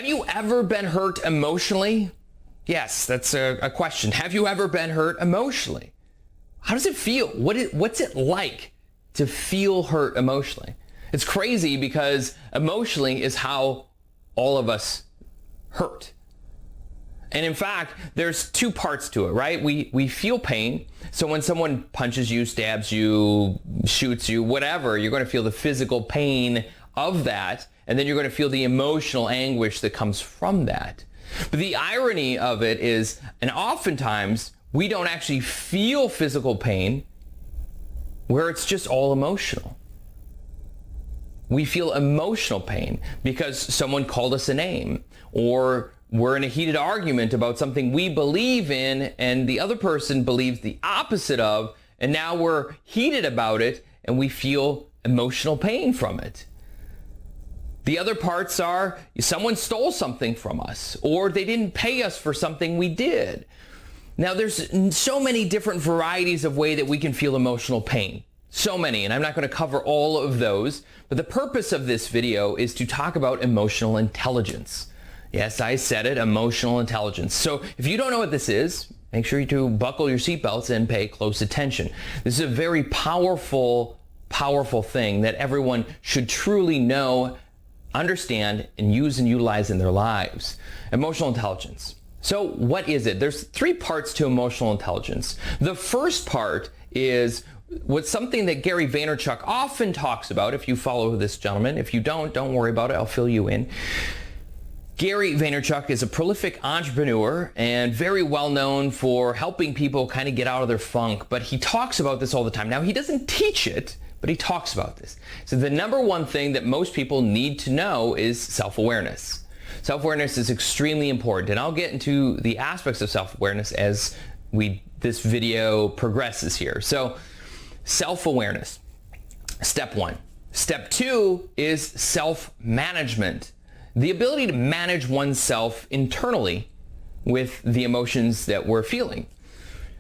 you ever been hurt emotionally? Yes, that's a question. Have you ever been hurt emotionally? How does it feel? What's it like to feel hurt emotionally? It's crazy because emotionally is how all of us hurt. And in fact, there's two parts to it, right? We feel pain. So when someone punches you, stabs you, shoots you, whatever, you're going to feel the physical pain of that. And then you're going to feel the emotional anguish that comes from that. But the irony of it is, and oftentimes we don't actually feel physical pain where it's just all emotional. We feel emotional pain because someone called us a name, or we're in a heated argument about something we believe in and the other person believes the opposite of, and now we're heated about it and we feel emotional pain from it. The other parts are someone stole something from us, or they didn't pay us for something we did. Now there's so many different varieties of way that we can feel emotional pain. So many, and I'm not going to cover all of those, but the purpose of this video is to talk about emotional intelligence. Yes, I said it, emotional intelligence. So if you don't know what this is, make sure to buckle your seatbelts and pay close attention. This is a very powerful thing that everyone should truly know, understand, and use and utilize in their lives. Emotional intelligence. So what is it? There's three parts to emotional intelligence. The first part is what's something that Gary Vaynerchuk often talks about. If you follow this gentleman, if you don't worry about it, I'll fill you in. Gary Vaynerchuk is a prolific entrepreneur and very well known for helping people kind of get out of their funk, but he talks about this all the time. Now, he doesn't teach it, but he talks about this. So the number one thing that most people need to know is self-awareness. Self-awareness is extremely important, and I'll get into the aspects of self-awareness as this video progresses here. So self-awareness, step one. Step two is self-management. The ability to manage oneself internally with the emotions that we're feeling.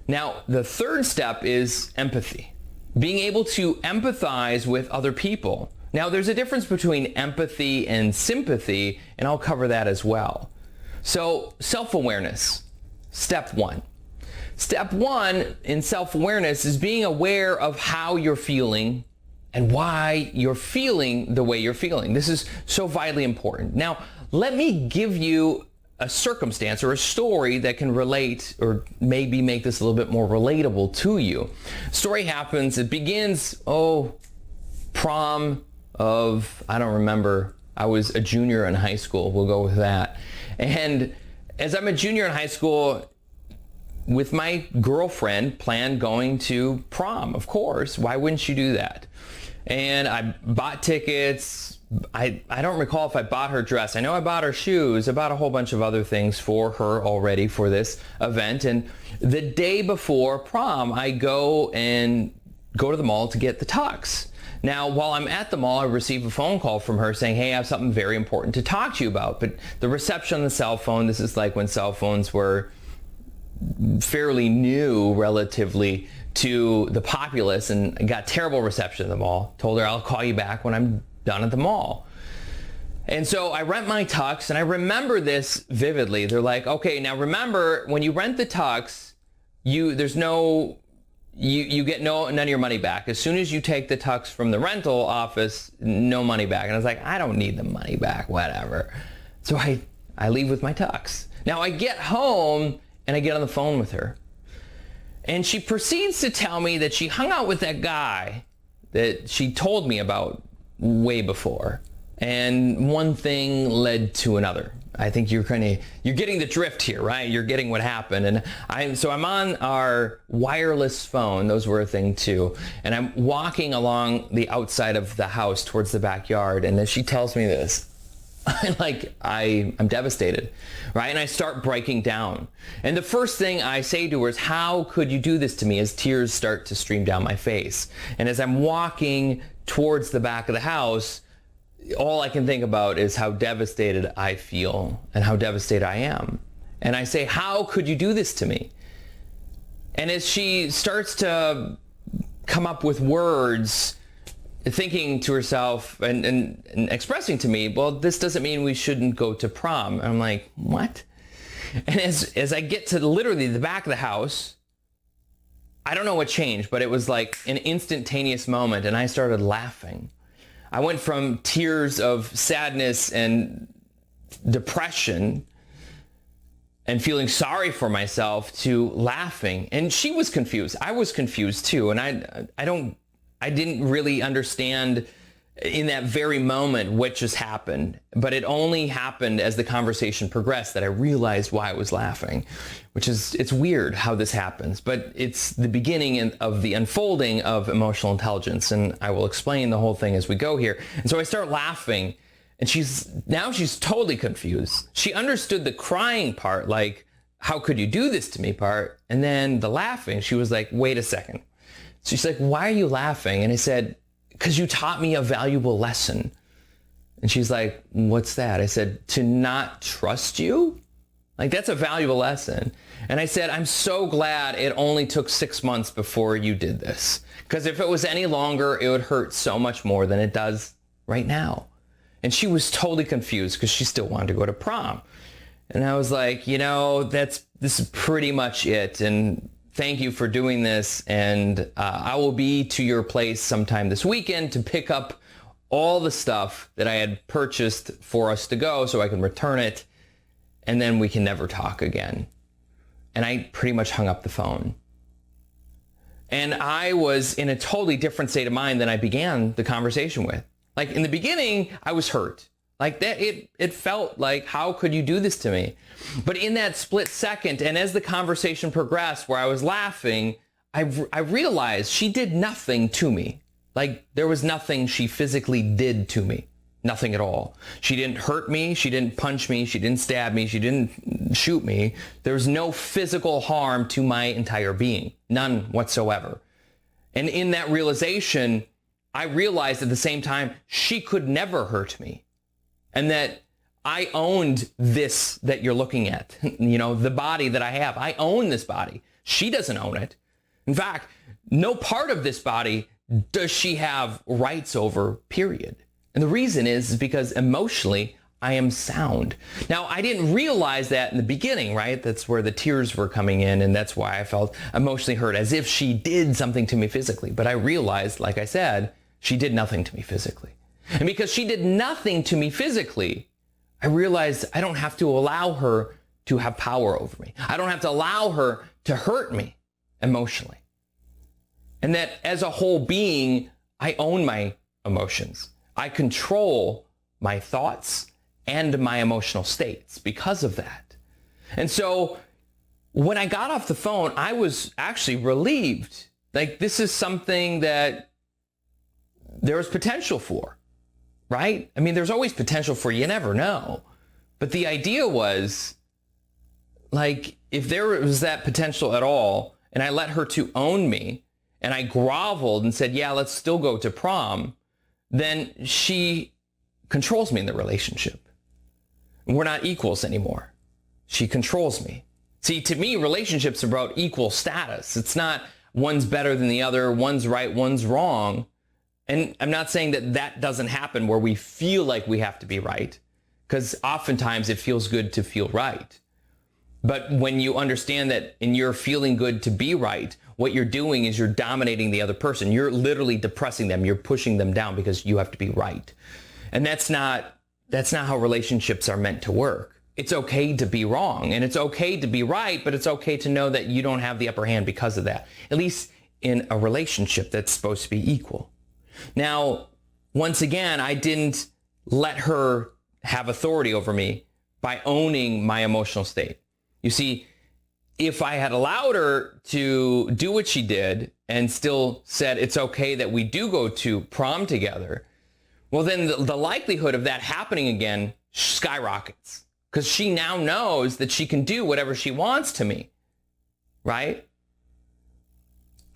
Now, the third step is empathy. Being able to empathize with other people. Now, there's a difference between empathy and sympathy, and I'll cover that as well. So, self-awareness, step one. Step one in self-awareness is being aware of how you're feeling and why you're feeling the way you're feeling. This is so vitally important. Now, let me give you a circumstance or a story that can relate or maybe make this a little bit more relatable to you. Story happens, it begins, prom of, I don't remember, I was a junior in high school, we'll go with that. And as I'm a junior in high school, with my girlfriend, planned going to prom, of course. Why wouldn't you do that? And I bought tickets. I don't recall if I bought her dress. I know I bought her shoes. I bought a whole bunch of other things for her already for this event. And the day before prom, I go to the mall to get the tux. Now, while I'm at the mall, I receive a phone call from her saying, hey, I have something very important to talk to you about. But the reception on the cell phone, this is like when cell phones were fairly new relatively to the populace, and I got terrible reception at the mall. Told her I'll call you back when I'm done at the mall. And so I rent my tux, and I remember this vividly. They're like, okay, now remember when you rent the tux, you get none of your money back. As soon as you take the tux from the rental office, no money back. And I was like, I don't need the money back, whatever. So I leave with my tux. Now I get home and I get on the phone with her. And she proceeds to tell me that she hung out with that guy that she told me about way before. And one thing led to another. I think you're getting the drift here, right? You're getting what happened. And I'm on our wireless phone. Those were a thing too. And I'm walking along the outside of the house towards the backyard. And then she tells me this. I'm devastated, right? And I start breaking down. And the first thing I say to her is, how could you do this to me? As tears start to stream down my face. And as I'm walking towards the back of the house, all I can think about is how devastated I feel and how devastated I am. And I say, how could you do this to me? And as she starts to come up with words, thinking to herself and expressing to me, well, this doesn't mean we shouldn't go to prom. And I'm like, what? And as I get to literally the back of the house, I don't know what changed, but it was like an instantaneous moment, and I started laughing. I went from tears of sadness and depression and feeling sorry for myself to laughing. And she was confused. I was confused too. And I didn't really understand in that very moment what just happened, but it only happened as the conversation progressed that I realized why I was laughing, it's weird how this happens, but it's the beginning of the unfolding of emotional intelligence. And I will explain the whole thing as we go here. And so I start laughing, and she's totally confused. She understood the crying part, like, how could you do this to me part? And then the laughing, she was like, wait a second. She's like, why are you laughing? And I said, because you taught me a valuable lesson. And she's like, what's that? I said, to not trust you? Like, that's a valuable lesson. And I said, I'm so glad it only took 6 months before you did this. Because if it was any longer, it would hurt so much more than it does right now. And she was totally confused because she still wanted to go to prom. And I was like, this is pretty much it. And thank you for doing this, and I will be to your place sometime this weekend to pick up all the stuff that I had purchased for us to go so I can return it, and then we can never talk again. And I pretty much hung up the phone. And I was in a totally different state of mind than I began the conversation with. Like, in the beginning, I was hurt. Like that, it felt like, how could you do this to me? But in that split second, and as the conversation progressed where I was laughing, I realized she did nothing to me. Like, there was nothing she physically did to me. Nothing at all. She didn't hurt me. She didn't punch me. She didn't stab me. She didn't shoot me. There was no physical harm to my entire being. None whatsoever. And in that realization, I realized at the same time, she could never hurt me. And that I owned this that you're looking at, the body that I have. I own this body. She doesn't own it. In fact, no part of this body does she have rights over, period. And the reason is because emotionally, I am sound. Now, I didn't realize that in the beginning, right? That's where the tears were coming in, and that's why I felt emotionally hurt, as if she did something to me physically. But I realized, like I said, she did nothing to me physically. And because she did nothing to me physically, I realized I don't have to allow her to have power over me. I don't have to allow her to hurt me emotionally. And that as a whole being, I own my emotions. I control my thoughts and my emotional states because of that. And so when I got off the phone, I was actually relieved. Like, this is something that there was potential for. Right? I mean, there's always potential for, you never know. But the idea was, like, if there was that potential at all, and I let her to own me, and I groveled and said, yeah, let's still go to prom, then she controls me in the relationship. We're not equals anymore. She controls me. See, to me, relationships are about equal status. It's not one's better than the other, one's right, one's wrong. And I'm not saying that doesn't happen where we feel like we have to be right, because oftentimes it feels good to feel right. But when you understand that in your feeling good to be right, what you're doing is you're dominating the other person. You're literally depressing them. You're pushing them down because you have to be right. And that's not how relationships are meant to work. It's okay to be wrong, and it's okay to be right, but it's okay to know that you don't have the upper hand because of that, at least in a relationship that's supposed to be equal. Now, once again, I didn't let her have authority over me by owning my emotional state. You see, if I had allowed her to do what she did and still said it's okay that we do go to prom together, well, then the likelihood of that happening again skyrockets, because she now knows that she can do whatever she wants to me, right?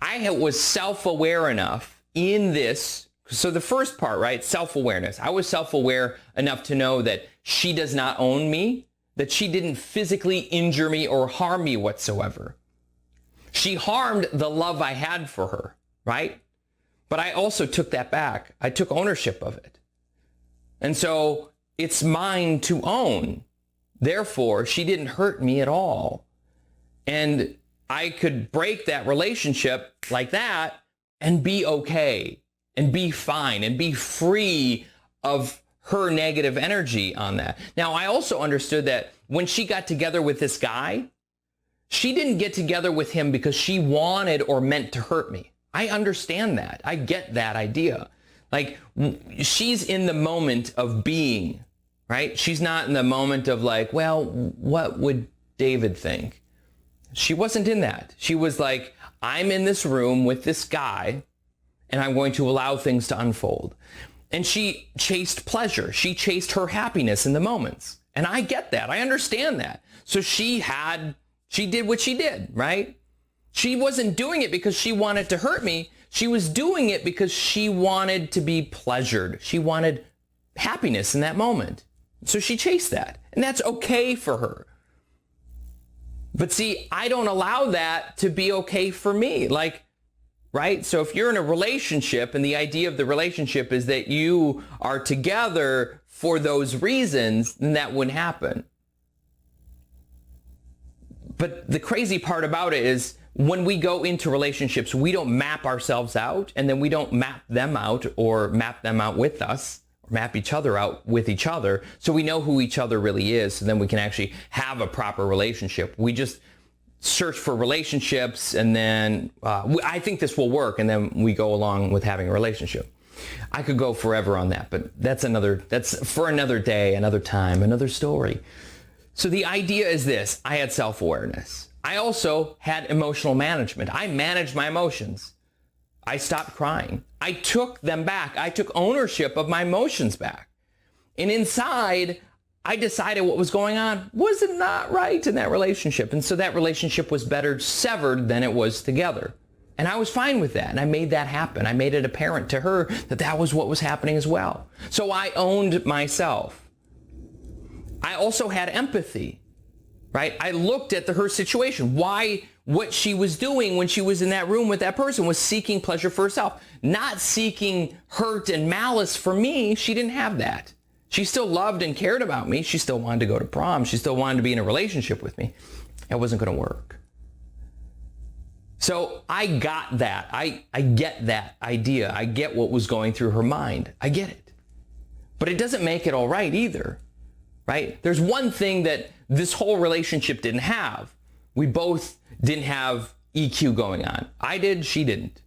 I was self-aware enough in this. So the first part, right? Self-awareness. I was self-aware enough to know that she does not own me, that she didn't physically injure me or harm me whatsoever. She harmed the love I had for her, right? But I also took that back. I took ownership of it. And so it's mine to own. Therefore, she didn't hurt me at all. And I could break that relationship like that and be okay and be fine and be free of her negative energy on that. Now, I also understood that when she got together with this guy, she didn't get together with him because she wanted or meant to hurt me. I understand that. I get that idea. Like, she's in the moment of being, right? She's not in the moment of like, well, what would David think? She wasn't in that. She was like, I'm in this room with this guy and I'm going to allow things to unfold. And she chased pleasure. She chased her happiness in the moments. And I get that. I understand that. So she did what she did, right? She wasn't doing it because she wanted to hurt me. She was doing it because she wanted to be pleasured. She wanted happiness in that moment. So she chased that. And that's okay for her. But see, I don't allow that to be okay for me. Like, right? So if you're in a relationship and the idea of the relationship is that you are together for those reasons, then that wouldn't happen. But the crazy part about it is when we go into relationships, we don't map ourselves out, and then we don't map them out or map them out with us, or map each other out with each other, so we know who each other really is, so then we can actually have a proper relationship. We just search for relationships, and then I think this will work, and then we go along with having a relationship. I could go forever on that, but that's for another day, another time, another story. So the idea is this: I had self-awareness. I also had emotional management. I managed my emotions. I stopped crying. I took them back. I took ownership of my emotions back. And inside, I decided what was going on was not right in that relationship. And so that relationship was better severed than it was together. And I was fine with that. And I made that happen. I made it apparent to her that that was what was happening as well. So I owned myself. I also had empathy, right? I looked at her situation. What she was doing when she was in that room with that person was seeking pleasure for herself, not seeking hurt and malice for me. She didn't have that. She still loved and cared about me. She still wanted to go to prom. She still wanted to be in a relationship with me. It wasn't going to work. So I got that. I get that idea. I get what was going through her mind. I get it. But it doesn't make it all right either, right? There's one thing that this whole relationship didn't have. We both didn't have EQ going on. I did, she didn't.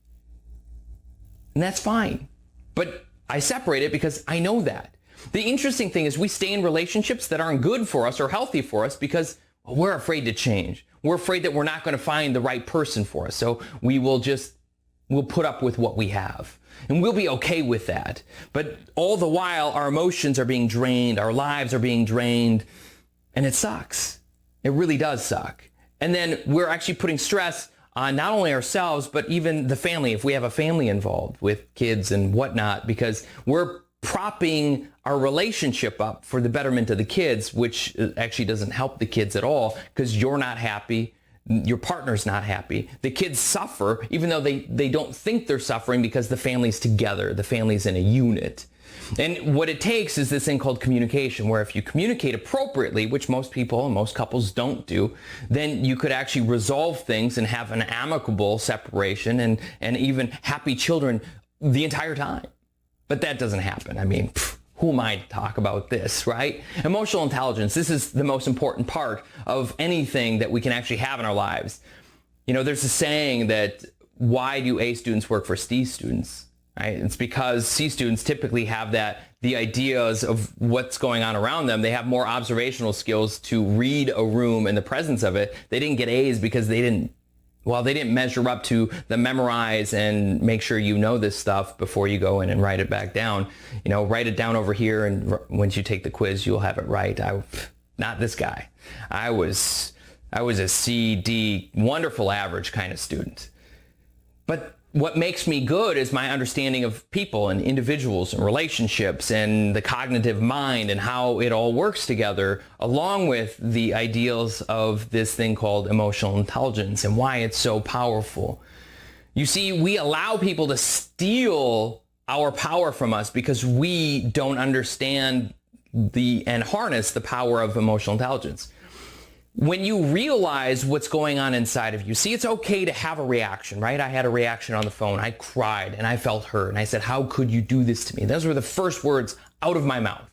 And that's fine. But I separate it because I know that. The interesting thing is we stay in relationships that aren't good for us or healthy for us because we're afraid to change. We're afraid that we're not going to find the right person for us. So we'll put up with what we have. And we'll be okay with that. But all the while, our emotions are being drained. Our lives are being drained. And it sucks. It really does suck. And then we're actually putting stress on not only ourselves, but even the family, if we have a family involved with kids and whatnot, because we're propping our relationship up for the betterment of the kids, which actually doesn't help the kids at all because you're not happy. Your partner's not happy. The kids suffer, even though they don't think they're suffering because the family's together. The family's in a unit. And what it takes is this thing called communication, where if you communicate appropriately, which most people and most couples don't do, then you could actually resolve things and have an amicable separation and even happy children the entire time. But that doesn't happen. I mean, who am I to talk about this, right? Emotional intelligence, this is the most important part of anything that we can actually have in our lives. You know, there's a saying that why do A students work for C students? Right? It's because C students typically have the ideas of what's going on around them. They have more observational skills to read a room in the presence of it. They didn't get A's because they didn't measure up to the memorize and make sure you know this stuff before you go in and write it back down. You know, write it down over here, and once you take the quiz, you'll have it right. Not this guy. I was a C, D, wonderful average kind of student. But what makes me good is my understanding of people and individuals and relationships and the cognitive mind and how it all works together, along with the ideals of this thing called emotional intelligence and why it's so powerful. You see, we allow people to steal our power from us because we don't understand and harness the power of emotional intelligence. When you realize what's going on inside of you, see, it's okay to have a reaction, right? I had a reaction on the phone. I cried and I felt hurt. And I said, how could you do this to me? Those were the first words out of my mouth.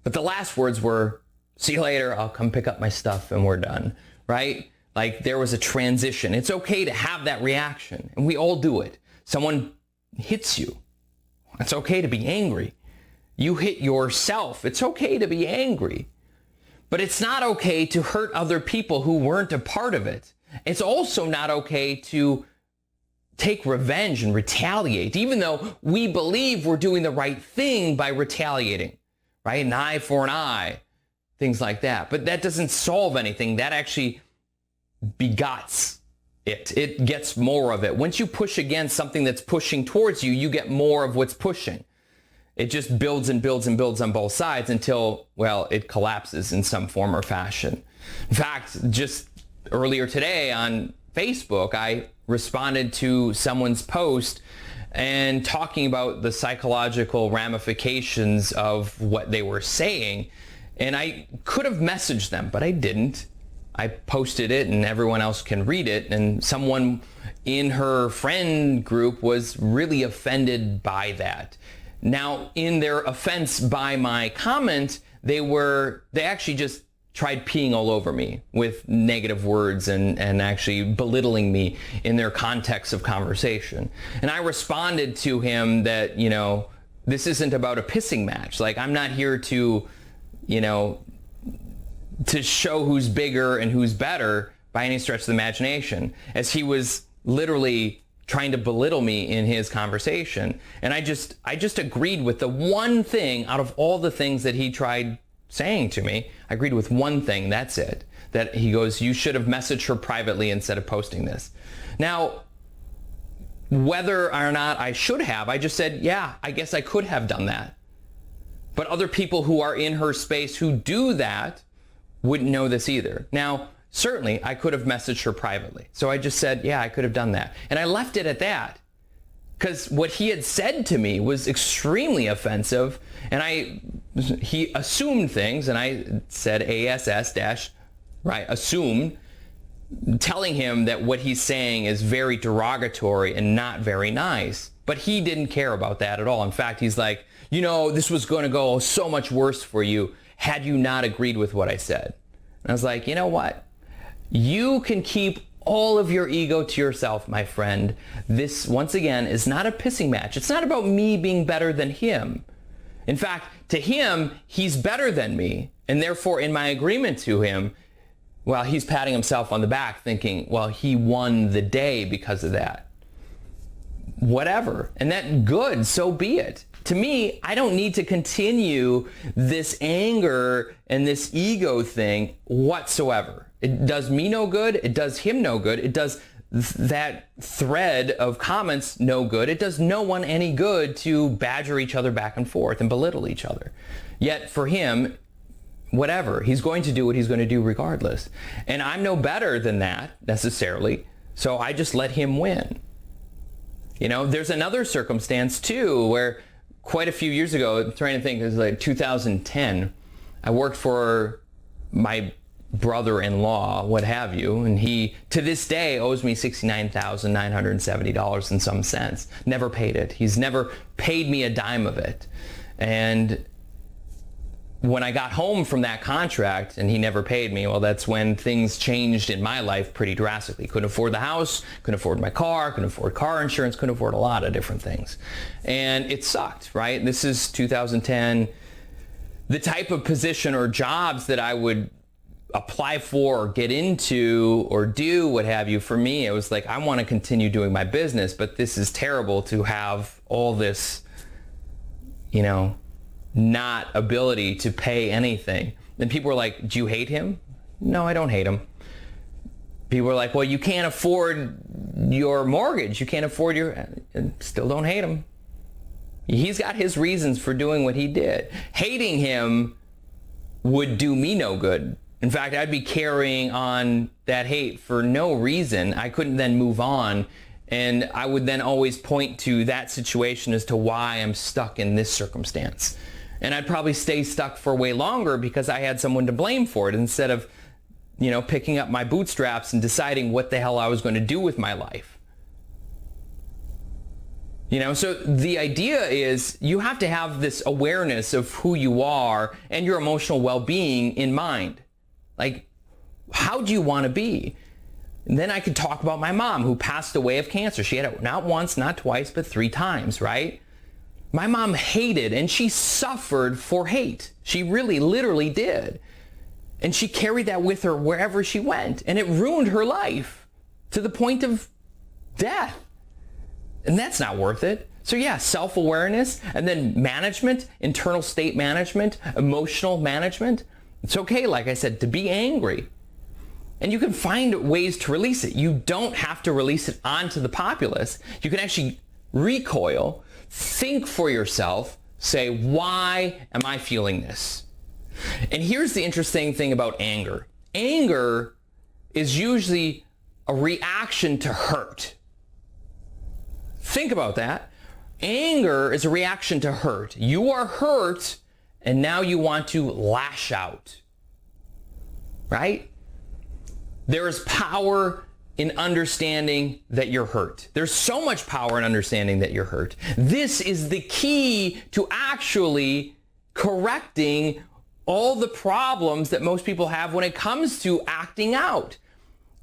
But the last words were, see you later. I'll come pick up my stuff and we're done, right? Like there was a transition. It's okay to have that reaction. And we all do it. Someone hits you. It's okay to be angry. You hit yourself. It's okay to be angry. But it's not okay to hurt other people who weren't a part of it. It's also not okay to take revenge and retaliate, even though we believe we're doing the right thing by retaliating, right? An eye for an eye, things like that. But that doesn't solve anything. That actually begots it. It gets more of it. Once you push against something that's pushing towards you, you get more of what's pushing. It just builds and builds and builds on both sides until, well, it collapses in some form or fashion. In fact, just earlier today on Facebook, I responded to someone's post and talking about the psychological ramifications of what they were saying. And I could have messaged them, but I didn't. I posted it and everyone else can read it. And someone in her friend group was really offended by that. Now, in their offense by my comment, they actually just tried peeing all over me with negative words and actually belittling me in their context of conversation. And I responded to him that, this isn't about a pissing match. Like, I'm not here to, to show who's bigger and who's better by any stretch of the imagination, as he was literally trying to belittle me in his conversation. And I just agreed with the one thing out of all the things that he tried saying to me. I agreed with one thing, that's it. That he goes, you should have messaged her privately instead of posting this. Now, whether or not I should have, I just said, yeah, I guess I could have done that. But other people who are in her space who do that wouldn't know this either. Now, certainly, I could have messaged her privately. So I just said, yeah, I could have done that. And I left it at that. Because what he had said to me was extremely offensive. And he assumed things, and I said assumed, telling him that what he's saying is very derogatory and not very nice. But he didn't care about that at all. In fact, he's like, this was going to go so much worse for you had you not agreed with what I said. And I was like, you know what? You can keep all of your ego to yourself, my friend. This, once again, is not a pissing match. It's not about me being better than him. In fact, to him, he's better than me. And therefore, in my agreement to him, well, he's patting himself on the back thinking, well, he won the day because of that. Whatever. And that good, so be it. To me, I don't need to continue this anger and this ego thing whatsoever. It does me no good. It does him no good. It does that thread of comments no good. It does no one any good to badger each other back and forth and belittle each other. Yet for him, whatever, he's going to do what he's going to do regardless. And I'm no better than that necessarily. So I just let him win. There's another circumstance too where quite a few years ago, I'm trying to think, it was like 2010, I worked for my brother-in-law, what have you, and he, to this day, owes me $69,970 and some cents. Never paid it. He's never paid me a dime of it. And when I got home from that contract and he never paid me, well, that's when things changed in my life pretty drastically. Couldn't afford the house, couldn't afford my car, couldn't afford car insurance, couldn't afford a lot of different things. And it sucked, right? This is 2010. The type of position or jobs that I would apply for or get into or do, what have you, for me, it was like, I want to continue doing my business, but this is terrible to have all this, not ability to pay anything. Then people were like, do you hate him? No, I don't hate him. People were like, well, you can't afford your mortgage. You can't afford still don't hate him. He's got his reasons for doing what he did. Hating him would do me no good. In fact, I'd be carrying on that hate for no reason. I couldn't then move on. And I would then always point to that situation as to why I'm stuck in this circumstance. And I'd probably stay stuck for way longer because I had someone to blame for it instead of, picking up my bootstraps and deciding what the hell I was going to do with my life. So the idea is you have to have this awareness of who you are and your emotional well-being in mind. Like, how do you want to be? And then I could talk about my mom who passed away of cancer. She had it not once, not twice, but 3 times, right? My mom hated and she suffered for hate. She really, literally did. And she carried that with her wherever she went. And it ruined her life to the point of death. And that's not worth it. So yeah, self-awareness and then management, internal state management, emotional management. It's okay, like I said, to be angry. And you can find ways to release it. You don't have to release it onto the populace. You can actually recoil, think for yourself, say, why am I feeling this? And here's the interesting thing about anger. Anger is usually a reaction to hurt. Think about that. Anger is a reaction to hurt. You are hurt, and now you want to lash out. Right? There is power in understanding that you're hurt. There's so much power in understanding that you're hurt. This is the key to actually correcting all the problems that most people have when it comes to acting out.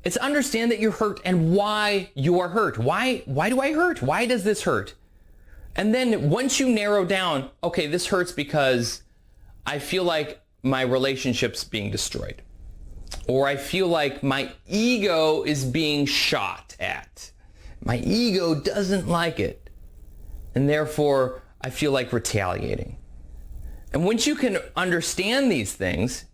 It's understand that you're hurt and why you are hurt. Why do I hurt? Why does this hurt? And then once you narrow down, okay, this hurts because I feel like my relationship's being destroyed. Or I feel like my ego is being shot at. My ego doesn't like it. And therefore, I feel like retaliating. And once you can understand these things,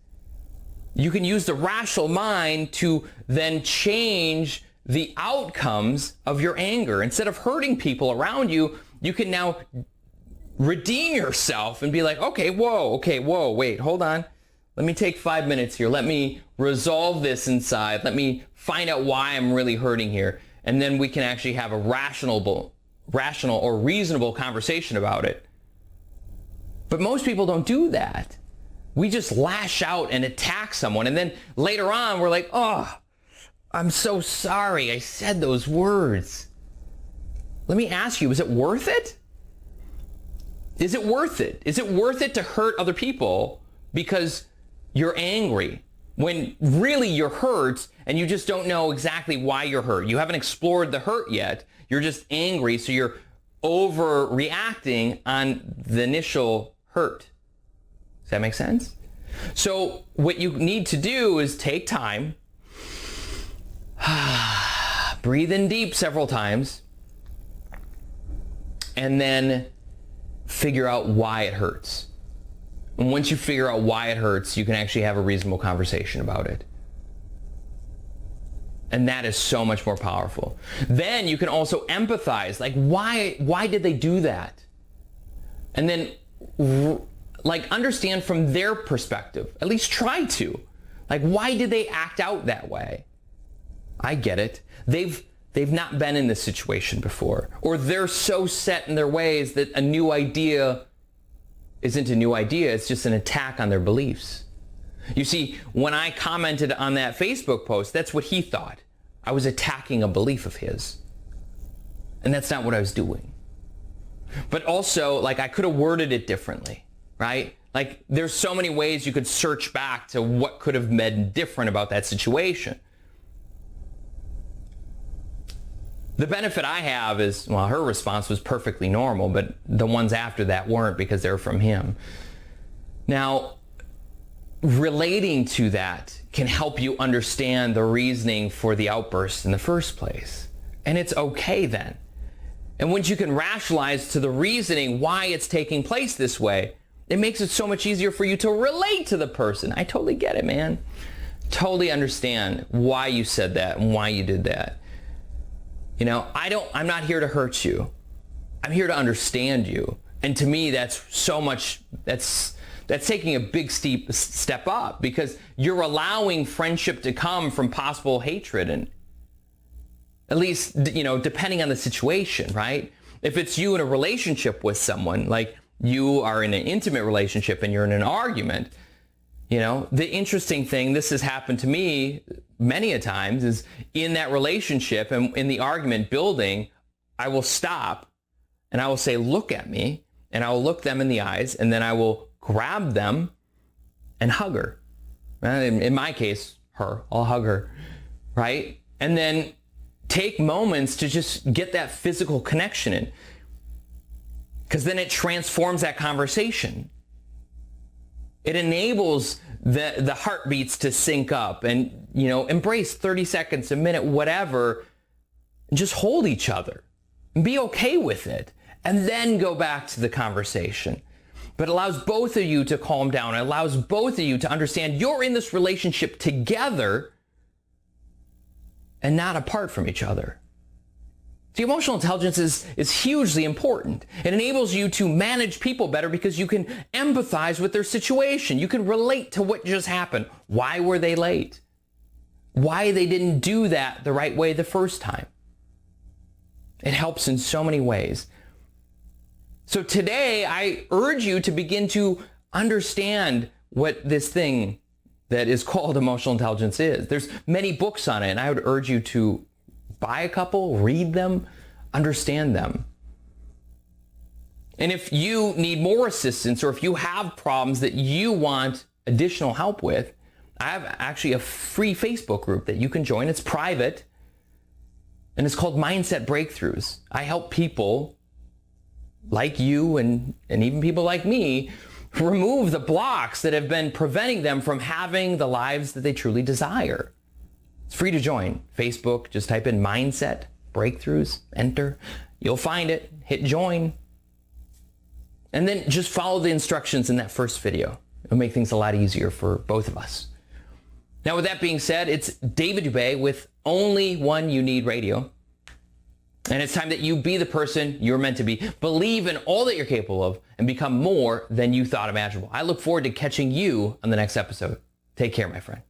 you can use the rational mind to then change the outcomes of your anger. Instead of hurting people around you, you can now redeem yourself and be like, okay, whoa, wait, hold on. Let me take 5 minutes here. Let me resolve this inside. Let me find out why I'm really hurting here. And then we can actually have a rational or reasonable conversation about it. But most people don't do that. We just lash out and attack someone. And then later on, we're like, oh, I'm so sorry I said those words. Let me ask you, is it worth it? Is it worth it? Is it worth it to hurt other people because you're angry when really you're hurt and you just don't know exactly why you're hurt? You haven't explored the hurt yet. You're just angry, so you're overreacting on the initial hurt. Does that make sense? So what you need to do is take time, breathe in deep several times, and then figure out why it hurts. And once you figure out why it hurts, you can actually have a reasonable conversation about it. And that is so much more powerful. Then you can also empathize. Like, why did they do that? And then, understand from their perspective. At least try to. Like, why did they act out that way? I get it. They've not been in this situation before. Or they're so set in their ways that a new idea isn't a new idea. It's just an attack on their beliefs. You see, when I commented on that Facebook post, that's what he thought. I was attacking a belief of his. And that's not what I was doing. But also, I could have worded it differently, right? There's so many ways you could search back to what could have been different about that situation. The benefit I have is, well, her response was perfectly normal, but the ones after that weren't because they're from him. Now, relating to that can help you understand the reasoning for the outburst in the first place. And it's okay then. And once you can rationalize to the reasoning why it's taking place this way, it makes it so much easier for you to relate to the person. I totally get it, man. Totally understand why you said that and why you did that. I'm not here to hurt you. I'm here to understand you. And to me, that's That's taking a big steep step up because you're allowing friendship to come from possible hatred, and at least, depending on the situation, right? If it's you in a relationship with someone, like you are in an intimate relationship and you're in an argument, the interesting thing, this has happened to me many a times, is in that relationship and in the argument building, I will stop and I will say, look at me, and I will look them in the eyes, and then I will grab them and hug her. In my case, I'll hug her, right? And then take moments to just get that physical connection in, because then it transforms that conversation. It enables the heartbeats to sync up and, embrace 30 seconds, a minute, whatever, and just hold each other and be okay with it, and then go back to the conversation. But it allows both of you to calm down. It allows both of you to understand you're in this relationship together and not apart from each other. The emotional intelligence is hugely important. It enables you to manage people better because you can empathize with their situation. You can relate to what just happened. Why were they late? Why they didn't do that the right way the first time. It helps in so many ways. So today, I urge you to begin to understand what this thing that is called emotional intelligence is. There's many books on it, and I would urge you to buy a couple, read them, understand them. And if you need more assistance, or if you have problems that you want additional help with, I have actually a free Facebook group that you can join. It's private, and it's called Mindset Breakthroughs. I help people like you and even people like me remove the blocks that have been preventing them from having the lives that they truly desire. It's free to join. Facebook, just type in Mindset Breakthroughs, enter. You'll find it, hit join. And then just follow the instructions in that first video. It'll make things a lot easier for both of us. Now, with that being said, it's David Dubé with OnlyOneYouNeed Radio. And it's time that you be the person you're meant to be. Believe in all that you're capable of and become more than you thought imaginable. I look forward to catching you on the next episode. Take care, my friend.